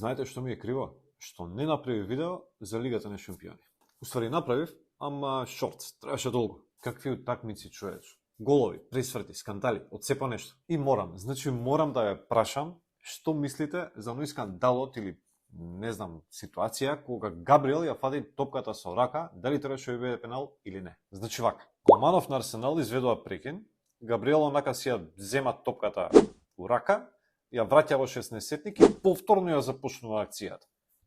знаете што ми е криво? Што не направив видео за Лигата на шампиони. Уствари направив, ама шорт, требаше долго. Какви утакмици, човече? Голови, пресврти, скандали, од сепа нешто. И морам да ја прашам што мислите за оној скандалот или не знам ситуација кога Габриел ја фади топката со рака, дали требаше да биде пенал или не. Значи вака, Команов на Арсенал изведува прекин, Габриел онака си ја зема топката у рака, ја враќа во 16-тник и повторно ја започнува акцијата.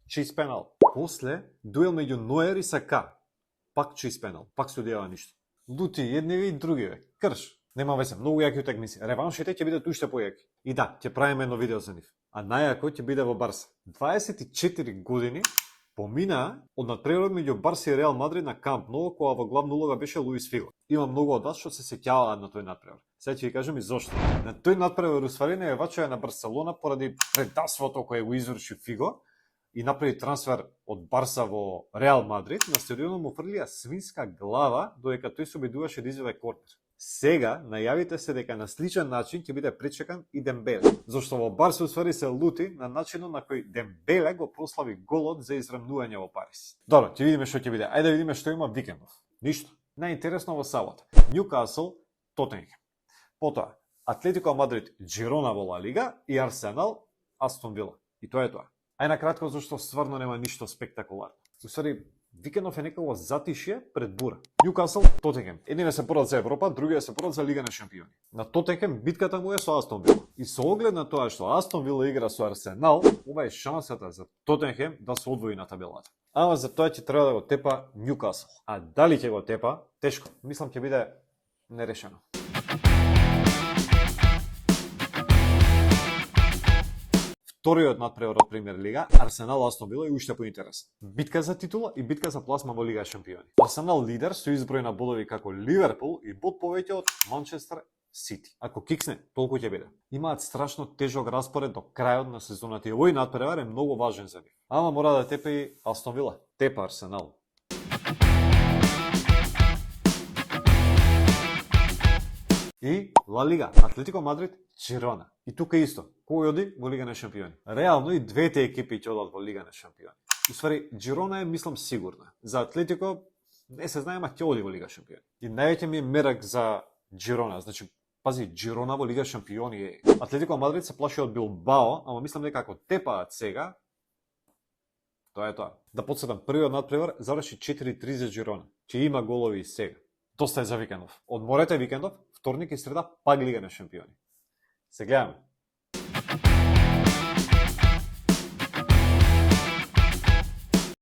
Чиз пенал. После дуел меѓу Ноер и Сака. Пак чиз пенал, пак се одјава ништо. Лути едниви и другиве. Крш. Нема веќе, многу јаки утакмици. Реваншите ќе бидат уште појаки. И да, ќе правиме едно видео за нив. А најако ќе биде во Барса. 24 години помина од надпреварот меѓу Барса и Реал Мадрид на Камп Ноу, кога во главна улога беше Луис Фиго. Има многу од вас што се сеќаваат на тој надпревар. Сега ќе ви кажам и зошто. На тој надпревар усвари најавачува на Барселона поради предавството кое го изврши Фиго и направи трансфер од Барса во Реал Мадрид, на стадионот му фрлија свинска глава додека тој се обидуваше да изведе корнер. Сега најавите се дека на сличен начин ќе биде пречекан и Дембеле, зашто во Барса усвари се лути на начинот на кој Дембеле го прослави голот за изравнување во Париз. Добро, ќе видиме што ќе биде. Ајде да видиме што има викендов. Ништо. Најинтересно во сабота. Ньюкасл, Тотенхем. Потоа Атлетико Мадрид, Джирона во Ла Лига и Арсенал, Астон Вила. И тоа е тоа. Ај на кратко зашто стварно нема ништо спектакуларно. Усвари викендов е некако затишје пред бура. Ньюкасл, Тотенхем. Едниве се борат за Европа, другиве се борат за Лига на шампиони. На Тотенхем битката му е со Астон Вила. И со оглед на тоа што Астон Вила игра со Арсенал, ова е шансата за Тотенхем да се одвои на табелата. Ама за тоа ќе треба да го тепа Ньюкасл. А дали ќе го тепа? Тешко. Мислам ќе биде нерешено. Вториот надпревар од Премиер Лига, Арсенал Астон Вила е уште поинтересен. Битка за титула и битка за пласма во Лига шампиони. Арсенал лидер со изброј на бодови како Ливерпул и бод повеќе од Манчестер Сити. Ако киксне, толку ќе биде. Имаат страшно тежок распоред до крајот на сезоната и овој надпревар е многу важен за нив. Ама мора да тепе и Астон Вила. Тепа Арсенал. И Ла Лига, Атлетико Мадрид, Джирона. И тука исто, кој оди во Лига на шампиони? Реално и двете екипи ќе одат во Лига на шампиони. Усвари, Джирона е, мислам, сигурна. За Атлетико не се знае, ма ќе оди во Лига шампиони. И највеќе ми е мерак за Джирона. Значи, пази, Джирона во Лига шампиони е. Атлетико Мадрид се плаши од Билбао, ама мислам дека ако тепаат сега, тоа е тоа. Да подсетам, првиот надпревар заврши 4-3 за Джирона. Ќе има голови и сега. Доста е за викендов. Одморете викендов, вторник и среда, пак Лига на шампиони. Се гледаме.